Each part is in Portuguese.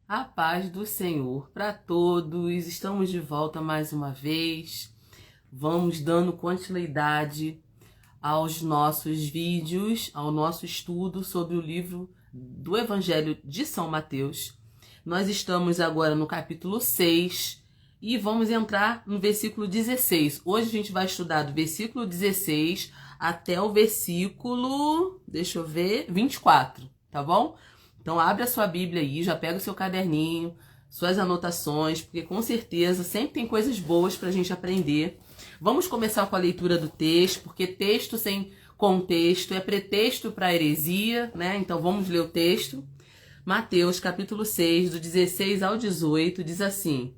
A paz do Senhor para todos. Estamos de volta mais uma vez. Vamos dando continuidade aos nossos vídeos, ao nosso estudo sobre o livro do Evangelho de São Mateus. Nós estamos agora no capítulo 6 e vamos entrar no versículo 16. Hoje a gente vai estudar do versículo 16 até o versículo, 24, tá bom? Então abre a sua Bíblia aí, já pega o seu caderninho, suas anotações, porque com certeza sempre tem coisas boas para a gente aprender. Vamos começar com a leitura do texto, porque texto sem contexto é pretexto para heresia, né? Então vamos ler o texto. Mateus capítulo 6, do 16 ao 18, diz assim: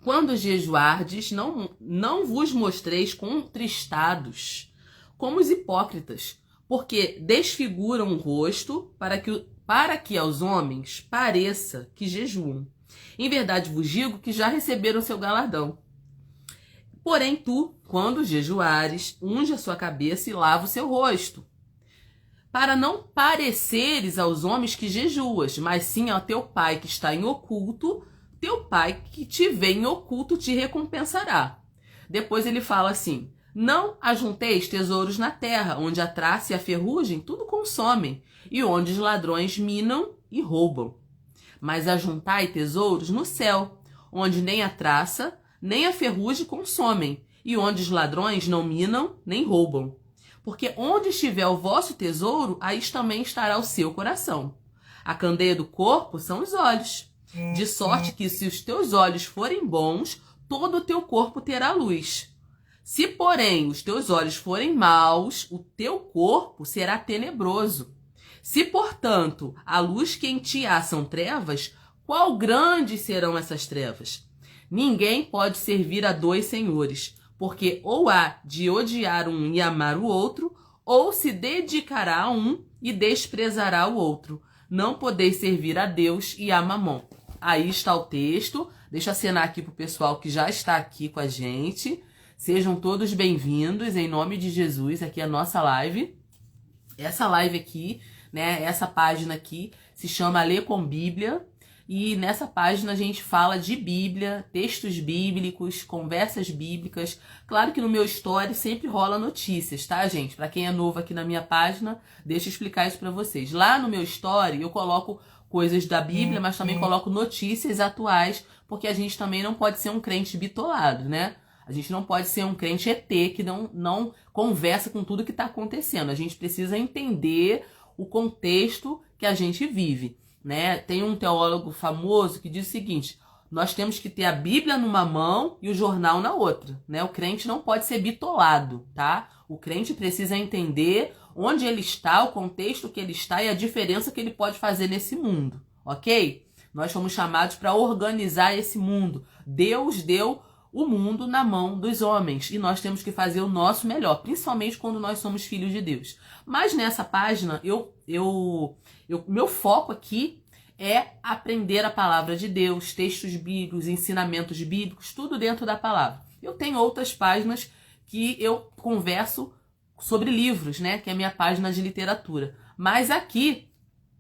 Quando jejuardes, não vos mostreis contristados, como os hipócritas, porque desfiguram o rosto para que aos homens pareça que jejuam. Em verdade vos digo que já receberam seu galardão. Porém tu, quando jejuares, unge a sua cabeça e lava o seu rosto, para não pareceres aos homens que jejuas, mas sim ao teu pai que está em oculto. Teu pai que te vê em oculto te recompensará. Depois ele fala assim: não ajunteis tesouros na terra, onde a traça e a ferrugem tudo consomem, e onde os ladrões minam e roubam. Mas ajuntai tesouros no céu, onde nem a traça, nem a ferrugem consomem, e onde os ladrões não minam nem roubam. Porque onde estiver o vosso tesouro, aí também estará o seu coração. A candeia do corpo são os olhos. De sorte que, se os teus olhos forem bons, todo o teu corpo terá luz. Se, porém, os teus olhos forem maus, o teu corpo será tenebroso. Se, portanto, a luz que em ti há são trevas, qual grandes serão essas trevas? Ninguém pode servir a dois senhores, porque ou há de odiar um e amar o outro, ou se dedicará a um e desprezará o outro. Não podeis servir a Deus e a Mamon. Aí está o texto. Deixa eu acenar aqui para o pessoal que já está aqui com a gente. Sejam todos bem-vindos, em nome de Jesus, aqui é a nossa live. Essa live aqui, né, essa página aqui, se chama Ler com Bíblia. E nessa página a gente fala de Bíblia, textos bíblicos, conversas bíblicas. Claro que no meu story sempre rola notícias, tá, gente? Para quem é novo aqui na minha página, deixa eu explicar isso para vocês. Lá no meu story eu coloco coisas da Bíblia, mas também coloco notícias atuais, porque a gente também não pode ser um crente bitolado, né? A gente não pode ser um crente ET que não conversa com tudo que está acontecendo. A gente precisa entender o contexto que a gente vive, né? Tem um teólogo famoso que diz o seguinte: nós temos que ter a Bíblia numa mão e o jornal na outra, né? O crente não pode ser bitolado, tá? O crente precisa entender onde ele está, o contexto que ele está e a diferença que ele pode fazer nesse mundo, ok? Nós fomos chamados para organizar esse mundo. Deus deu o mundo na mão dos homens e nós temos que fazer o nosso melhor, principalmente quando nós somos filhos de Deus. Mas nessa página, meu foco aqui é aprender a palavra de Deus, textos bíblicos, ensinamentos bíblicos, tudo dentro da palavra. Eu tenho outras páginas que eu converso sobre livros, né, que é a minha página de literatura. Mas aqui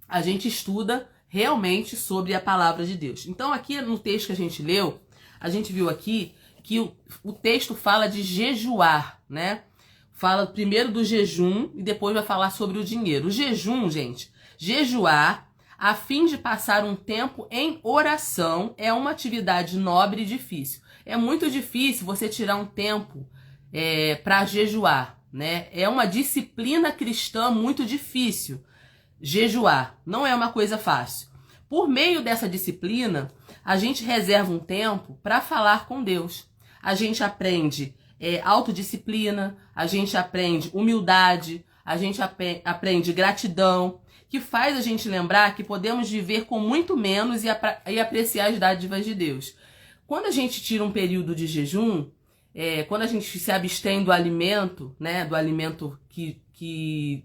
a gente estuda realmente sobre a palavra de Deus. Então aqui no texto que a gente leu, a gente viu aqui que o texto fala de jejuar, né? Fala primeiro do jejum e depois vai falar sobre o dinheiro. O jejum, gente, jejuar a fim de passar um tempo em oração é uma atividade nobre e difícil. É muito difícil você tirar um tempo para jejuar, né? É uma disciplina cristã muito difícil. Jejuar não é uma coisa fácil. Por meio dessa disciplina, a gente reserva um tempo para falar com Deus. A gente aprende autodisciplina, a gente aprende humildade, a gente aprende gratidão, que faz a gente lembrar que podemos viver com muito menos e apreciar as dádivas de Deus. Quando a gente tira um período de jejum, quando a gente se abstém do alimento, né, do alimento que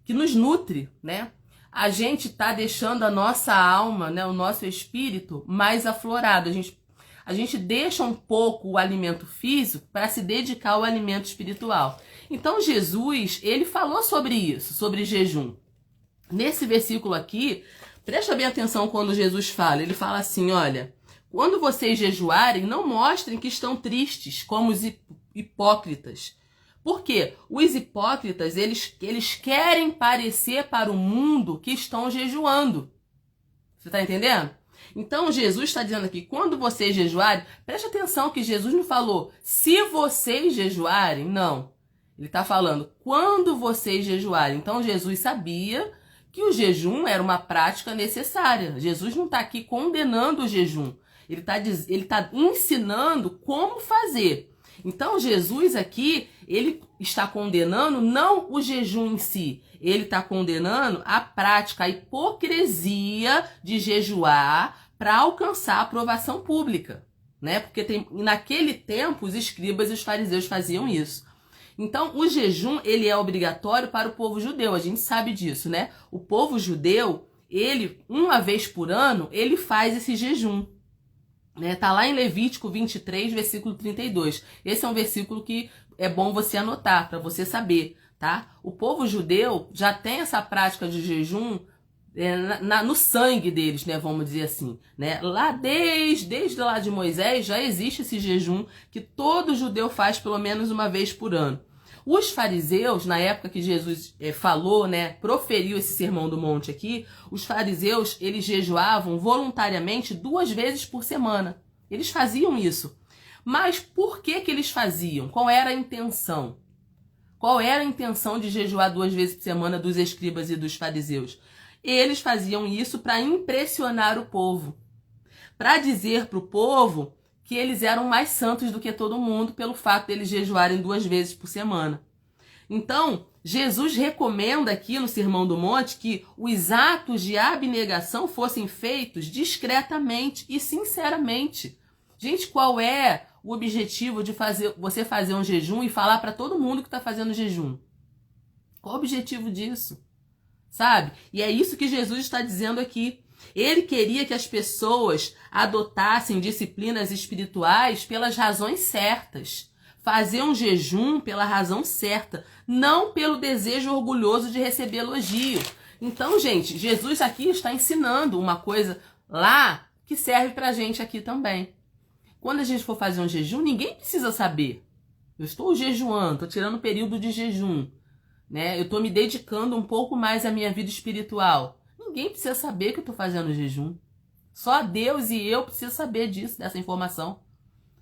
nos nutre, né, a gente está deixando a nossa alma, né, o nosso espírito mais aflorado. A gente deixa um pouco o alimento físico para se dedicar ao alimento espiritual. Então Jesus, ele falou sobre isso, sobre jejum. Nesse versículo aqui, Presta bem atenção quando Jesus fala. Ele fala assim, olha, quando vocês jejuarem, não mostrem que estão tristes, como os hipócritas. Por quê? Os hipócritas, eles querem parecer para o mundo que estão jejuando. Você está entendendo? Então, Jesus está dizendo aqui, quando vocês jejuarem, preste atenção que Jesus não falou, se vocês jejuarem, não. Ele está falando, quando vocês jejuarem. Então, Jesus sabia que o jejum era uma prática necessária. Jesus não está aqui condenando o jejum. Ele tá ensinando como fazer. Então, Jesus aqui, ele está condenando não o jejum em si. Ele está condenando a prática, a hipocrisia de jejuar para alcançar a aprovação pública, né? Porque naquele tempo os escribas e os fariseus faziam isso. Então, o jejum, ele é obrigatório para o povo judeu, a gente sabe disso, né? O povo judeu, ele, uma vez por ano, ele faz esse jejum, né? Tá lá em Levítico 23, versículo 32. Esse é um versículo que é bom você anotar, para você saber, tá? O povo judeu já tem essa prática de jejum no sangue deles, né, vamos dizer assim, né? Lá desde lá de Moisés já existe esse jejum que todo judeu faz pelo menos uma vez por ano. Os fariseus, na época que Jesus falou, né, proferiu esse sermão do monte aqui, os fariseus, eles jejuavam voluntariamente 2 vezes por semana. Eles faziam isso. Mas por que eles faziam? Qual era a intenção? Qual era a intenção de jejuar 2 vezes por semana dos escribas e dos fariseus? Eles faziam isso para impressionar o povo, para dizer para o povo que eles eram mais santos do que todo mundo pelo fato de eles jejuarem 2 vezes por semana. Então, Jesus recomenda aqui no Sermão do Monte que os atos de abnegação fossem feitos discretamente e sinceramente. Gente, qual é o objetivo de você fazer um jejum e falar para todo mundo que está fazendo jejum? Qual o objetivo disso? Sabe? E é isso que Jesus está dizendo aqui. Ele queria que as pessoas adotassem disciplinas espirituais pelas razões certas. Fazer um jejum pela razão certa, não pelo desejo orgulhoso de receber elogio. Então, gente, Jesus aqui está ensinando uma coisa lá que serve pra gente aqui também. Quando a gente for fazer um jejum, ninguém precisa saber. Eu estou jejuando, estou tirando o período de jejum, né? Eu estou me dedicando um pouco mais à minha vida espiritual. Ninguém precisa saber que eu estou fazendo jejum. Só Deus e eu precisam saber disso, dessa informação,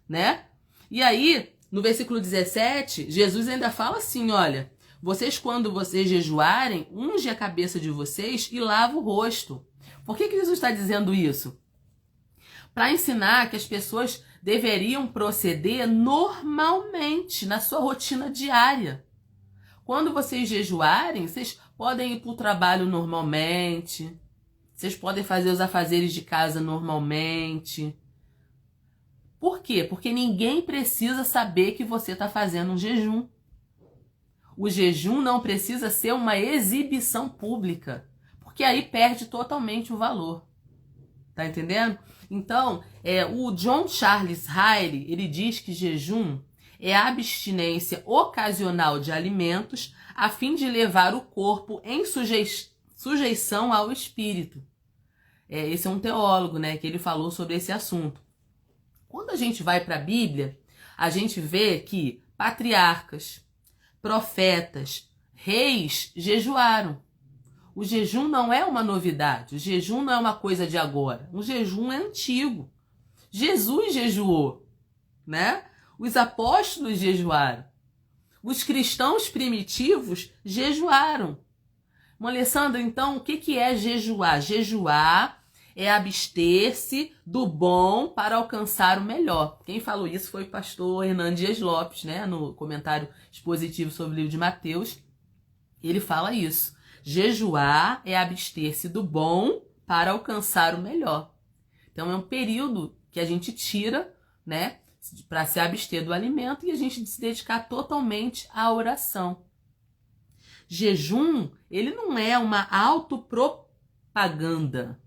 né? E aí, no versículo 17, Jesus ainda fala assim, olha, quando vocês jejuarem, unge a cabeça de vocês e lava o rosto. Por que Jesus está dizendo isso? Para ensinar que as pessoas deveriam proceder normalmente na sua rotina diária. Quando vocês jejuarem, vocês podem ir para o trabalho normalmente, vocês podem fazer os afazeres de casa normalmente. Por quê? Porque ninguém precisa saber que você está fazendo um jejum. O jejum não precisa ser uma exibição pública, porque aí perde totalmente o valor. Tá entendendo? Então, o John Charles Riley, ele diz que jejum é a abstinência ocasional de alimentos a fim de levar o corpo em sujeição ao espírito. Esse é um teólogo, né, que ele falou sobre esse assunto. Quando a gente vai para a Bíblia, a gente vê que patriarcas, profetas, reis jejuaram. O jejum não é uma novidade, o jejum não é uma coisa de agora, o jejum é antigo. Jesus jejuou, né? Os apóstolos jejuaram. Os cristãos primitivos jejuaram. Alessandra, então, o que é jejuar? Jejuar é abster-se do bom para alcançar o melhor. Quem falou isso foi o pastor Hernan Dias Lopes, né? No comentário expositivo sobre o livro de Mateus. Ele fala isso. Jejuar é abster-se do bom para alcançar o melhor. Então, é um período que a gente tira, né, para se abster do alimento e a gente se dedicar totalmente à oração. Jejum, ele não é uma autopropaganda.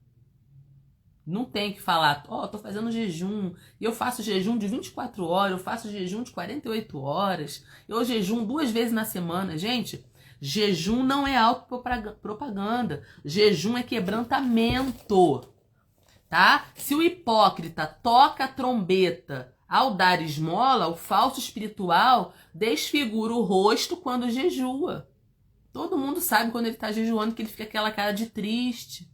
Não tem que falar, tô fazendo jejum, e eu faço jejum de 24 horas, eu faço jejum de 48 horas, eu jejum 2 vezes na semana. Gente, Jejum não é autopropaganda. Jejum é quebrantamento, tá? Se o hipócrita toca a trombeta ao dar esmola, o falso espiritual desfigura o rosto quando jejua. Todo mundo sabe quando ele está jejuando que ele fica aquela cara de triste,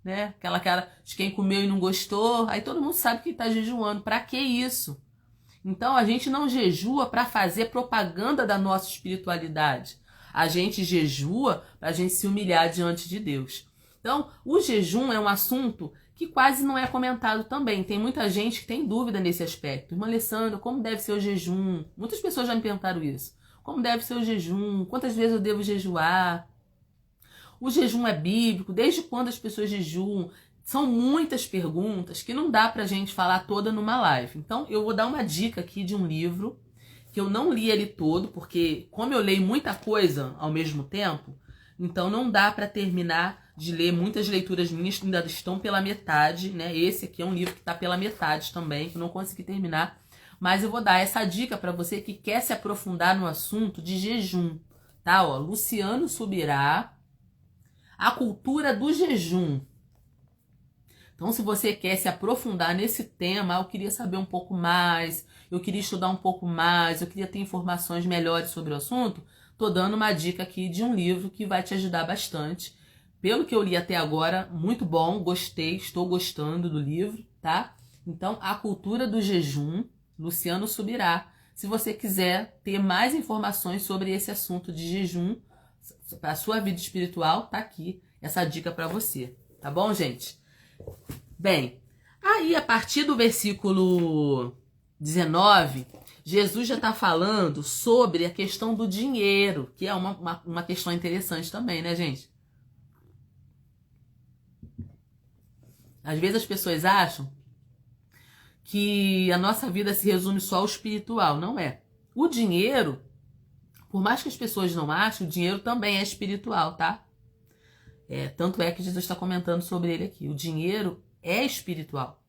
né? Aquela cara de quem comeu e não gostou. Aí todo mundo sabe que está jejuando. Para que isso? Então a gente não jejua para fazer propaganda da nossa espiritualidade. A gente jejua para a gente se humilhar diante de Deus. Então o jejum é um assunto que quase não é comentado também. Tem muita gente que tem dúvida nesse aspecto. Irmã Alessandra, como deve ser o jejum? Muitas pessoas já me perguntaram isso. Como deve ser o jejum? Quantas vezes eu devo jejuar? O jejum é bíblico? Desde quando as pessoas jejuam? São muitas perguntas que não dá pra gente falar toda numa live. Então eu vou dar uma dica aqui de um livro que eu não li ele todo, porque como eu leio muita coisa ao mesmo tempo, então não dá para terminar de ler. Muitas leituras minhas ainda estão pela metade, né? Esse aqui é um livro que está pela metade também, que eu não consegui terminar. Mas eu vou dar essa dica para você que quer se aprofundar no assunto de jejum, tá? Ó, Luciano Subirá, A Cultura do Jejum. Então, se você quer se aprofundar nesse tema, eu queria saber um pouco mais, eu queria estudar um pouco mais, eu queria ter informações melhores sobre o assunto, tô dando uma dica aqui de um livro que vai te ajudar bastante. Pelo que eu li até agora, muito bom, gostei, estou gostando do livro, tá? Então, A Cultura do Jejum, Luciano Subirá. Se você quiser ter mais informações sobre esse assunto de jejum, para a sua vida espiritual, tá aqui essa dica para você, tá bom, gente? Bem, aí a partir do versículo 19, Jesus já está falando sobre a questão do dinheiro, que é uma questão interessante também, né, gente? Às vezes as pessoas acham que a nossa vida se resume só ao espiritual. Não é. O dinheiro, por mais que as pessoas não achem, o dinheiro também é espiritual, tá? Tanto é que Jesus está comentando sobre ele aqui. O dinheiro é espiritual.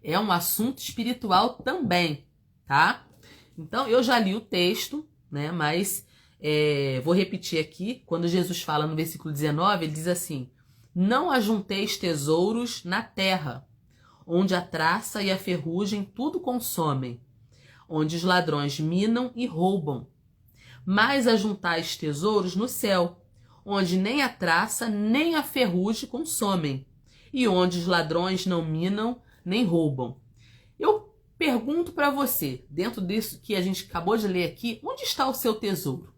É um assunto espiritual também, tá? Então, eu já li o texto, né? Mas vou repetir aqui. Quando Jesus fala no versículo 19, ele diz assim: não ajunteis tesouros na terra, onde a traça e a ferrugem tudo consomem, onde os ladrões minam e roubam. Mas ajuntais tesouros no céu, onde nem a traça nem a ferrugem consomem, e onde os ladrões não minam nem roubam. Eu pergunto para você, dentro disso que a gente acabou de ler aqui, onde está o seu tesouro?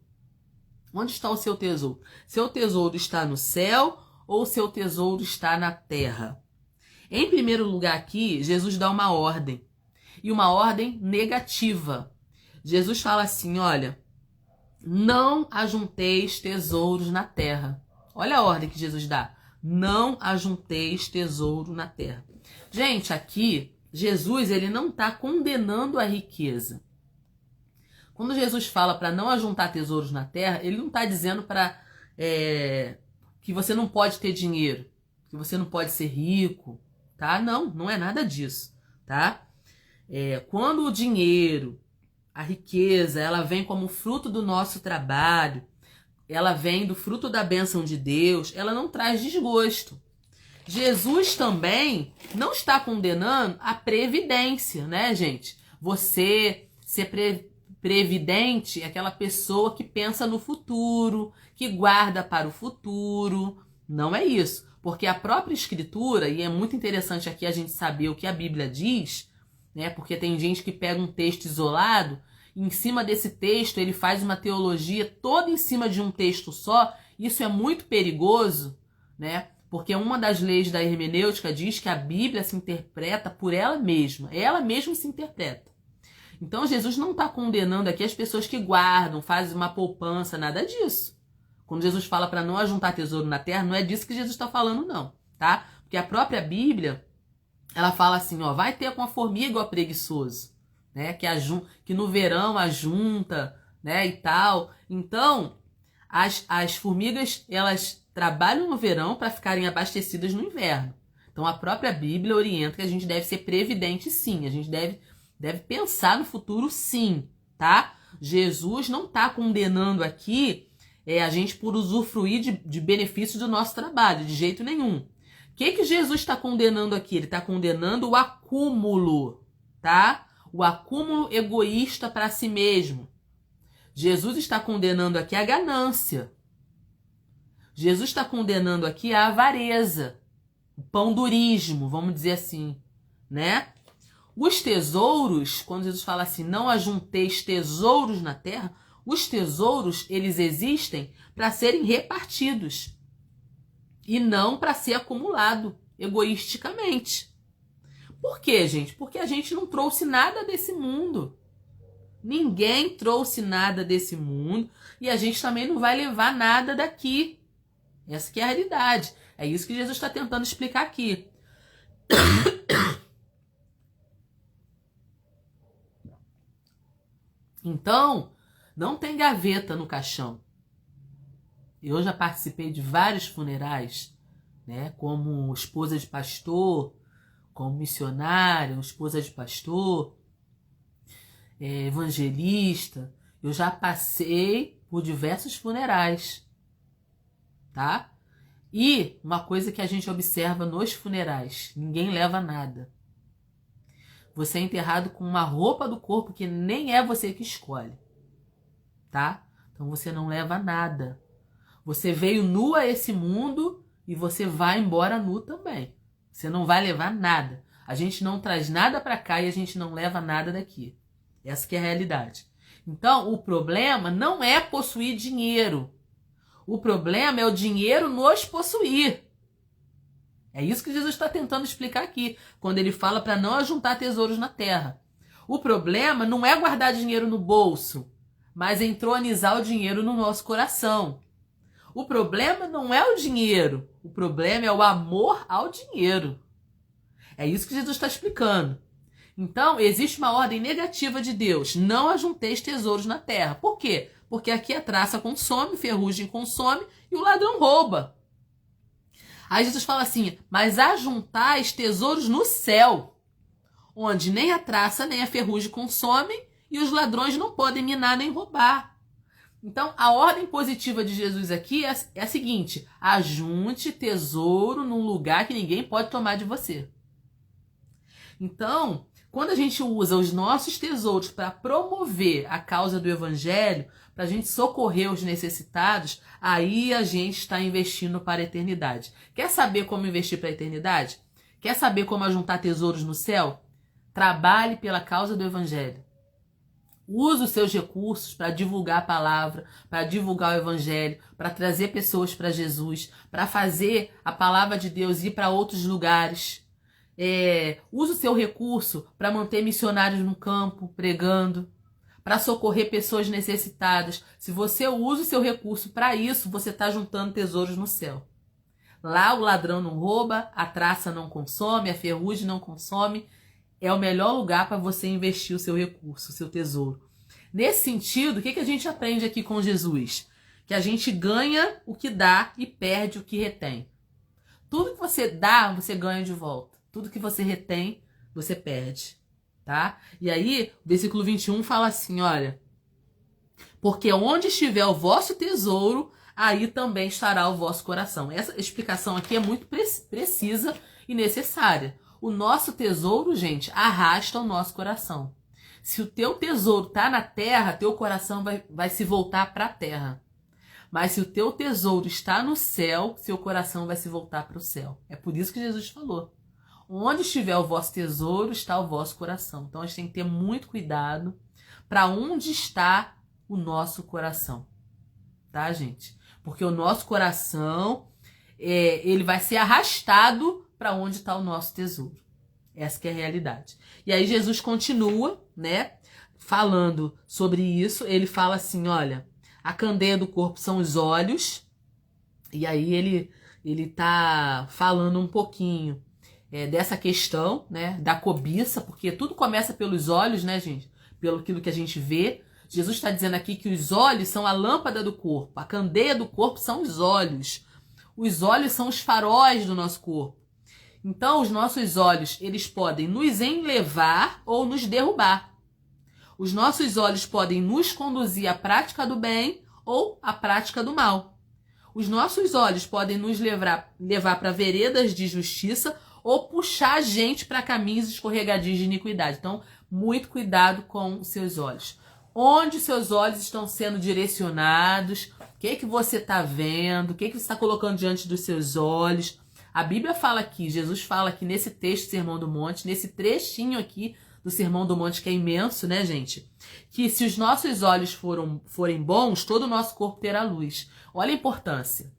Onde está o seu tesouro? Seu tesouro está no céu ou seu tesouro está na terra? Em primeiro lugar aqui, Jesus dá uma ordem, e uma ordem negativa. Jesus fala assim, olha, não ajunteis tesouros na terra. Olha a ordem que Jesus dá. Não ajunteis tesouro na terra. Gente, aqui, Jesus ele não está condenando a riqueza. Quando Jesus fala para não ajuntar tesouros na terra, ele não está dizendo que você não pode ter dinheiro, que você não pode ser rico, tá? Não é nada disso, tá? Quando o dinheiro, a riqueza, ela vem como fruto do nosso trabalho, ela vem do fruto da bênção de Deus, ela não traz desgosto. Jesus também não está condenando a previdência, né, gente? Você ser previdente é aquela pessoa que pensa no futuro, que guarda para o futuro. Não é isso. Porque a própria Escritura, e é muito interessante aqui a gente saber o que a Bíblia diz, né? Porque tem gente que pega um texto isolado, e em cima desse texto ele faz uma teologia toda em cima de um texto só. Isso é muito perigoso, né? Porque uma das leis da hermenêutica diz que a Bíblia se interpreta por ela mesma se interpreta. Então Jesus não está condenando aqui as pessoas que guardam, fazem uma poupança, nada disso. Quando Jesus fala para não ajuntar tesouro na terra, não é disso que Jesus está falando, não, tá? Porque a própria Bíblia, ela fala assim, ó, vai ter com a formiga o preguiçoso, né? Que no verão ajunta, né, e tal. Então, as formigas, elas trabalham no verão para ficarem abastecidas no inverno. Então, a própria Bíblia orienta que a gente deve ser previdente, sim. A gente deve pensar no futuro, sim, tá? Jesus não está condenando aqui a gente por usufruir de benefícios do nosso trabalho, de jeito nenhum. O que Jesus está condenando aqui? Ele está condenando o acúmulo, tá? O acúmulo egoísta para si mesmo. Jesus está condenando aqui a ganância. Jesus está condenando aqui a avareza, o pandurismo, vamos dizer assim, né? Os tesouros, quando Jesus fala assim, não ajunteis tesouros na terra, os tesouros, eles existem para serem repartidos e não para ser acumulado egoisticamente. Por quê, gente? Porque a gente não trouxe nada desse mundo. Ninguém trouxe nada desse mundo e a gente também não vai levar nada daqui. Essa que é a realidade. É isso que Jesus está tentando explicar aqui. Então, não tem gaveta no caixão. Eu já participei de vários funerais, né? Como esposa de pastor, como missionária, esposa de pastor, evangelista. Eu já passei por diversos funerais, tá? E uma coisa que a gente observa nos funerais, ninguém leva nada. Você é enterrado com uma roupa do corpo que nem é você que escolhe, tá? Então você não leva nada. Você veio nu a esse mundo e você vai embora nu também. Você não vai levar nada. A gente não traz nada para cá e a gente não leva nada daqui. Essa que é a realidade. Então, o problema não é possuir dinheiro. O problema é o dinheiro nos possuir. É isso que Jesus está tentando explicar aqui, quando ele fala para não ajuntar tesouros na terra. O problema não é guardar dinheiro no bolso, mas entronizar o dinheiro no nosso coração. O problema não é o dinheiro, o problema é o amor ao dinheiro. É isso que Jesus está explicando. Então, existe uma ordem negativa de Deus. Não ajunteis tesouros na terra. Por quê? Porque aqui a traça consome, ferrugem consome e o ladrão rouba. Aí Jesus fala assim, mas ajuntais tesouros no céu, onde nem a traça nem a ferrugem consomem e os ladrões não podem minar nem roubar. Então, a ordem positiva de Jesus aqui é a seguinte, ajunte tesouro num lugar que ninguém pode tomar de você. Então, quando a gente usa os nossos tesouros para promover a causa do evangelho, para a gente socorrer os necessitados, aí a gente está investindo para a eternidade. Quer saber como investir para a eternidade? Quer saber como ajuntar tesouros no céu? Trabalhe pela causa do evangelho. Use os seus recursos para divulgar a palavra, para divulgar o evangelho, para trazer pessoas para Jesus, para fazer a palavra de Deus ir para outros lugares. Use o seu recurso para manter missionários no campo, pregando, para socorrer pessoas necessitadas. Se você usa o seu recurso para isso, você está juntando tesouros no céu. Lá o ladrão não rouba, a traça não consome, a ferrugem não consome. É o melhor lugar para você investir o seu recurso, o seu tesouro. Nesse sentido, o que a gente aprende aqui com Jesus? Que a gente ganha o que dá e perde o que retém. Tudo que você dá, você ganha de volta. Tudo que você retém, você perde. Tá? E aí, o versículo 21 fala assim, olha, porque onde estiver o vosso tesouro, aí também estará o vosso coração. Essa explicação aqui é muito precisa e necessária. O nosso tesouro, gente, arrasta o nosso coração. Se o teu tesouro está na terra, teu coração vai se voltar para a terra. Mas se o teu tesouro está no céu, seu coração vai se voltar para o céu. É por isso que Jesus falou. Onde estiver o vosso tesouro, está o vosso coração. Então, a gente tem que ter muito cuidado para onde está o nosso coração. Tá, gente? Porque o nosso coração, ele vai ser arrastado para onde está o nosso tesouro. Essa que é a realidade. E aí, Jesus continua, né, falando sobre isso. Ele fala assim, olha, a candeia do corpo são os olhos. E aí, ele tá falando um pouquinho dessa questão, né, da cobiça, porque tudo começa pelos olhos, né, gente? Pelo aquilo que a gente vê. Jesus está dizendo aqui que os olhos são a lâmpada do corpo. A candeia do corpo são os olhos. Os olhos são os faróis do nosso corpo. Então, os nossos olhos, eles podem nos enlevar ou nos derrubar. Os nossos olhos podem nos conduzir à prática do bem ou a prática do mal. Os nossos olhos podem nos levar para veredas de justiça ou puxar a gente para caminhos escorregadios de iniquidade. Então, muito cuidado com os seus olhos. Onde seus olhos estão sendo direcionados? O que você está vendo? O que você está colocando diante dos seus olhos? A Bíblia fala aqui, Jesus fala aqui nesse texto do Sermão do Monte, nesse trechinho aqui do Sermão do Monte, que é imenso, né, gente? Que se os nossos olhos forem bons, todo o nosso corpo terá luz. Olha a importância.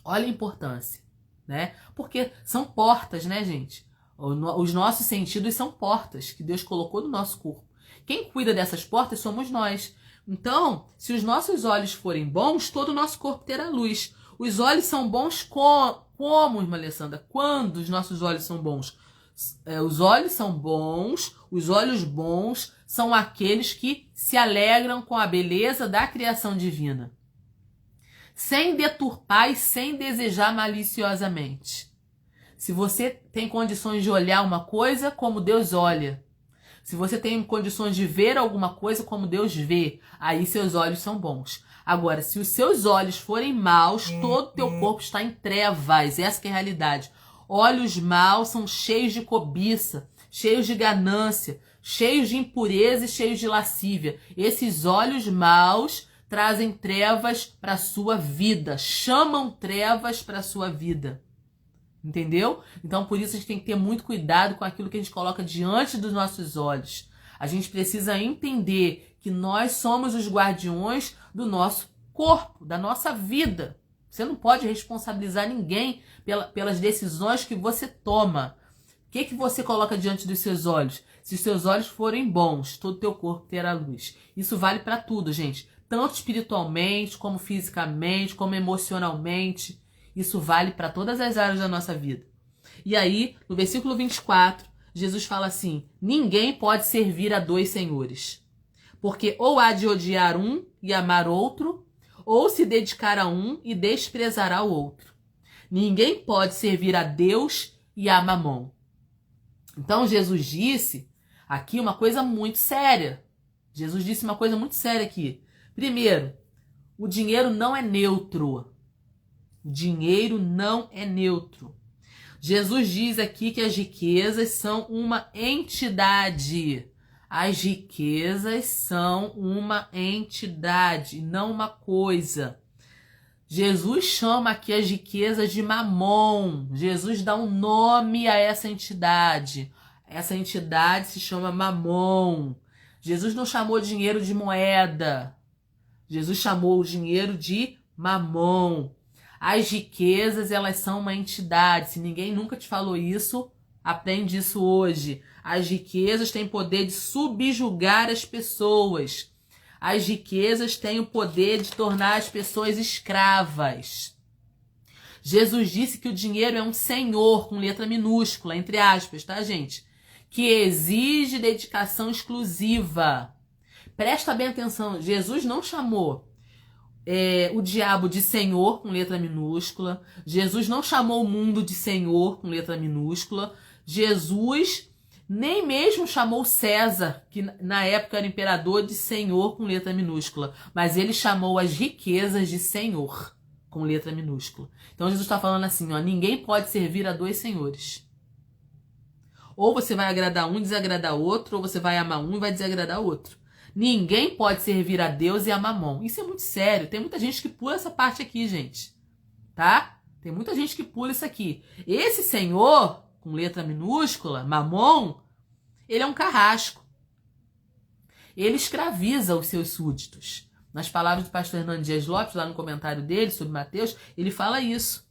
Olha a importância, né? Porque são portas, né, gente? Os nossos sentidos são portas que Deus colocou no nosso corpo. Quem cuida dessas portas somos nós. Então, se os nossos olhos forem bons, todo o nosso corpo terá luz. Os olhos são bons como, irmã Alessandra? Quando os nossos olhos são bons? Os olhos são bons, os olhos bons são aqueles que se alegram com a beleza da criação divina, sem deturpar e sem desejar maliciosamente. Se você tem condições de olhar uma coisa como Deus olha, se você tem condições de ver alguma coisa como Deus vê, aí seus olhos são bons. Agora, se os seus olhos forem maus, todo o teu corpo está em trevas. Essa que é a realidade. Olhos maus são cheios de cobiça, cheios de ganância, cheios de impureza e cheios de lascívia. Esses olhos maus trazem trevas para a sua vida, chamam trevas para a sua vida. Entendeu? Então, por isso, a gente tem que ter muito cuidado com aquilo que a gente coloca diante dos nossos olhos. A gente precisa entender que nós somos os guardiões do nosso corpo, da nossa vida. Você não pode responsabilizar ninguém pelas decisões que você toma. O que você coloca diante dos seus olhos? Se os seus olhos forem bons, todo o teu corpo terá luz. Isso vale para tudo, gente. Tanto espiritualmente, como fisicamente, como emocionalmente. Isso vale para todas as áreas da nossa vida. E aí, no versículo 24, Jesus fala assim: ninguém pode servir a dois senhores, porque ou há de odiar um e amar outro, ou se dedicar a um e desprezará o outro. Ninguém pode servir a Deus e a Mamon. Então, Jesus disse aqui uma coisa muito séria. Jesus disse uma coisa muito séria aqui. Primeiro, o dinheiro não é neutro. O dinheiro não é neutro. Jesus diz aqui que as riquezas são uma entidade. As riquezas são uma entidade, não uma coisa. Jesus chama aqui as riquezas de Mamon. Jesus dá um nome a essa entidade. Essa entidade se chama Mamon. Jesus não chamou dinheiro de moeda. Jesus chamou o dinheiro de Mamon. As riquezas, elas são uma entidade. Se ninguém nunca te falou isso, aprende isso hoje. As riquezas têm poder de subjugar as pessoas. As riquezas têm o poder de tornar as pessoas escravas. Jesus disse que o dinheiro é um senhor, com letra minúscula, entre aspas, tá, gente? Que exige dedicação exclusiva. Presta bem atenção, Jesus não chamou o diabo de senhor, com letra minúscula. Jesus não chamou o mundo de senhor, com letra minúscula. Jesus nem mesmo chamou César, que na época era imperador, de senhor, com letra minúscula. Mas ele chamou as riquezas de senhor, com letra minúscula. Então Jesus está falando assim, ó, ninguém pode servir a dois senhores. Ou você vai agradar um e desagradar outro, ou você vai amar um e vai desagradar outro. Ninguém pode servir a Deus e a Mamon. Isso é muito sério. Tem muita gente que pula essa parte aqui, gente. Tá? Tem muita gente que pula isso aqui. Esse senhor, com letra minúscula, Mamon, ele é um carrasco. Ele escraviza os seus súditos. Nas palavras do pastor Hernando Dias Lopes, lá no comentário dele sobre Mateus, ele fala isso.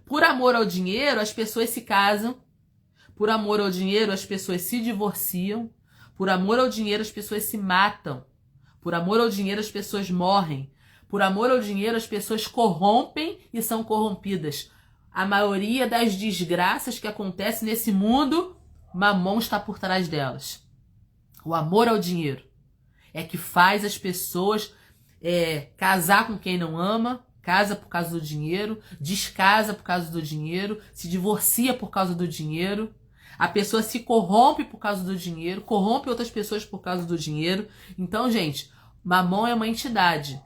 Por amor ao dinheiro, as pessoas se casam. Por amor ao dinheiro, as pessoas se divorciam. Por amor ao dinheiro, as pessoas se matam. Por amor ao dinheiro, as pessoas morrem. Por amor ao dinheiro, as pessoas corrompem e são corrompidas. A maioria das desgraças que acontecem nesse mundo, Mamon está por trás delas. O amor ao dinheiro é que faz as pessoas casar com quem não ama, casa por causa do dinheiro, descasa por causa do dinheiro, se divorcia por causa do dinheiro. A pessoa se corrompe por causa do dinheiro, corrompe outras pessoas por causa do dinheiro. Então, gente, Mamon é uma entidade.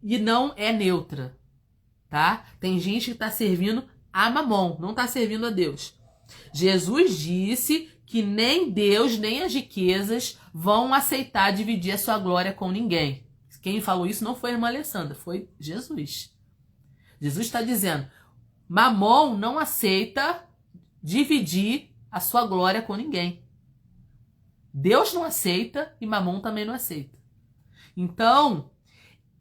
e não é neutra, tá? Tem gente que está servindo a Mamon, não está servindo a Deus. Jesus disse que nem Deus, nem as riquezas vão aceitar dividir a sua glória com ninguém. Quem falou isso não foi a irmã Alessandra, foi Jesus. Jesus está dizendo, Mamon não aceita dividir a sua glória com ninguém. Deus não aceita e Mamon também não aceita. Então,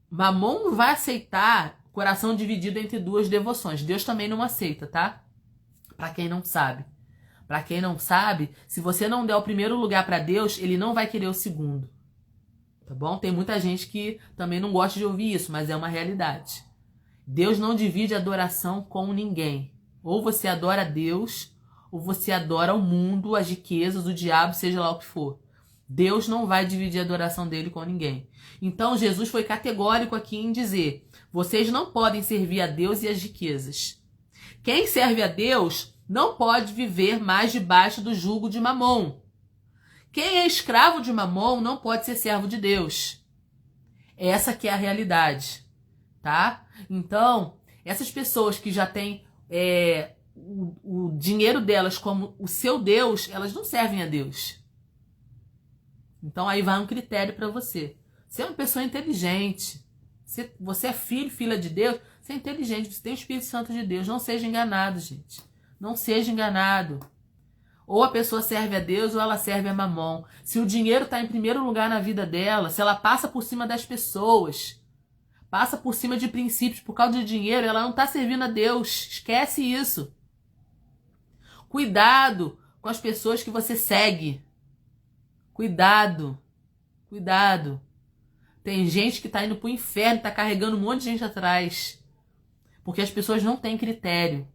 Mamon não vai aceitar coração dividido entre duas devoções. Deus também não aceita, tá? Para quem não sabe. Para quem não sabe, se você não der o primeiro lugar para Deus, ele não vai querer o segundo. Tá bom? Tem muita gente que também não gosta de ouvir isso, mas é uma realidade. Deus não divide adoração com ninguém. Ou você adora a Deus, ou você adora o mundo, as riquezas, o diabo, seja lá o que for. Deus não vai dividir a adoração dele com ninguém. Então Jesus foi categórico aqui em dizer, vocês não podem servir a Deus e as riquezas. Quem serve a Deus não pode viver mais debaixo do jugo de Mamon. Quem é escravo de Mamon não pode ser servo de Deus. Essa que é a realidade, tá? Então, essas pessoas que já têm o dinheiro delas como o seu Deus, elas não servem a Deus. Então aí vai um critério para você. Você é uma pessoa inteligente. Você é filho, filha de Deus. Você é inteligente, você tem o Espírito Santo de Deus. Não seja enganado, gente. Não seja enganado. Ou a pessoa serve a Deus ou ela serve a Mamon. Se o dinheiro está em primeiro lugar na vida dela, se ela passa por cima das pessoas, passa por cima de princípios por causa de dinheiro, ela não está servindo a Deus. Esquece isso. Cuidado com as pessoas que você segue. Cuidado. Cuidado. Tem gente que está indo para o inferno, está carregando um monte de gente atrás. Porque as pessoas não têm critério.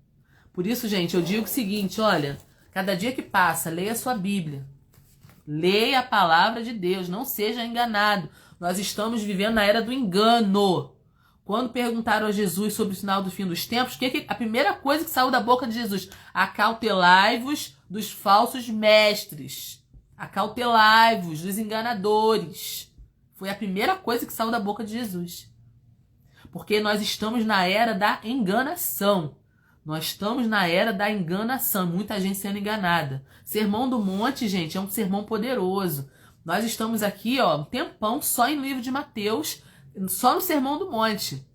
Por isso, gente, eu digo o seguinte, olha, cada dia que passa, leia a sua Bíblia. Leia a palavra de Deus, não seja enganado. Nós estamos vivendo na era do engano. Quando perguntaram a Jesus sobre o sinal do fim dos tempos, a primeira coisa que saiu da boca de Jesus? Acautelai-vos dos falsos mestres. Acautelai-vos dos enganadores. Foi a primeira coisa que saiu da boca de Jesus. Porque nós estamos na era da enganação. Nós estamos na era da enganação. Muita gente sendo enganada. Sermão do Monte, gente, é um sermão poderoso. Nós estamos aqui, ó, um tempão só em livro de Mateus, só no Sermão do Monte.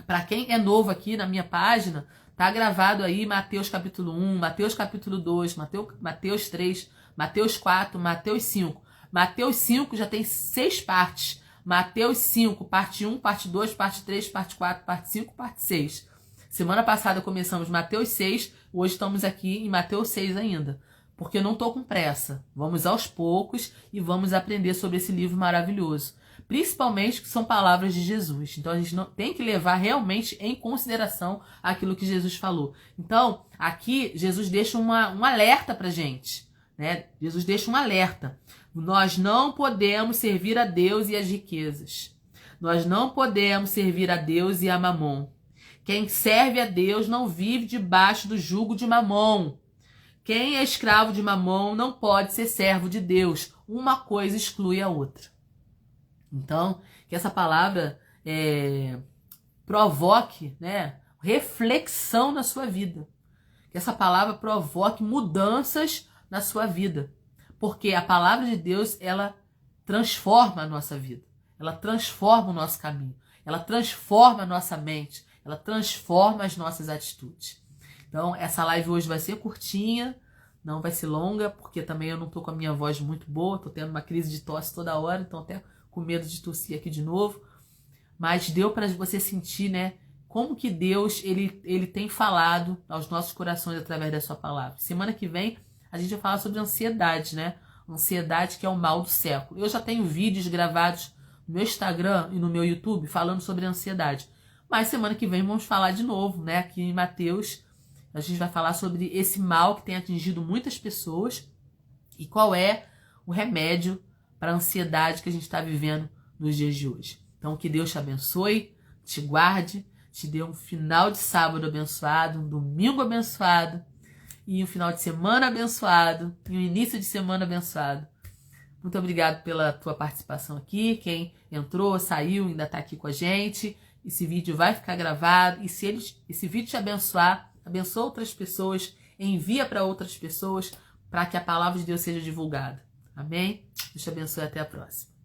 Para quem é novo aqui na minha página, tá gravado aí Mateus capítulo 1, Mateus capítulo 2, Mateus 3, Mateus 4, Mateus 5. Mateus 5 já tem 6 partes. Mateus 5, parte 1, parte 2, parte 3, parte 4, parte 5, parte 6. Semana passada começamos Mateus 6, hoje estamos aqui em Mateus 6 ainda. Porque eu não estou com pressa. Vamos aos poucos e vamos aprender sobre esse livro maravilhoso. Principalmente que são palavras de Jesus. Então a gente não tem que levar realmente em consideração aquilo que Jesus falou. Então, aqui Jesus deixa um alerta pra gente, né? Jesus deixa um alerta. Nós não podemos servir a Deus e as riquezas. Nós não podemos servir a Deus e a Mamon. Quem serve a Deus não vive debaixo do jugo de Mamon. Quem é escravo de Mamon não pode ser servo de Deus. Uma coisa exclui a outra. Então, que essa palavra provoque, né, reflexão na sua vida. Que essa palavra provoque mudanças na sua vida. Porque a palavra de Deus, ela transforma a nossa vida. Ela transforma o nosso caminho. Ela transforma a nossa mente. Ela transforma as nossas atitudes. Então, essa live hoje vai ser curtinha, não vai ser longa, porque também eu não tô com a minha voz muito boa, tô tendo uma crise de tosse toda hora, então até com medo de tossir aqui de novo. Mas deu para você sentir, né, como que Deus, ele tem falado aos nossos corações através da sua palavra. Semana que vem a gente vai falar sobre ansiedade, né? Ansiedade que é o mal do século. Eu já tenho vídeos gravados no meu Instagram e no meu YouTube falando sobre ansiedade. Mas semana que vem vamos falar de novo, né? Aqui em Mateus, a gente vai falar sobre esse mal que tem atingido muitas pessoas e qual é o remédio para a ansiedade que a gente está vivendo nos dias de hoje. Então, que Deus te abençoe, te guarde, te dê um final de sábado abençoado, um domingo abençoado e um final de semana abençoado e um início de semana abençoado. Muito obrigado pela tua participação aqui. Quem entrou, saiu, ainda está aqui com a gente. Esse vídeo vai ficar gravado. E se esse vídeo te abençoar, abençoa outras pessoas, envia para outras pessoas, para que a palavra de Deus seja divulgada. Amém? Deus te abençoe e até a próxima.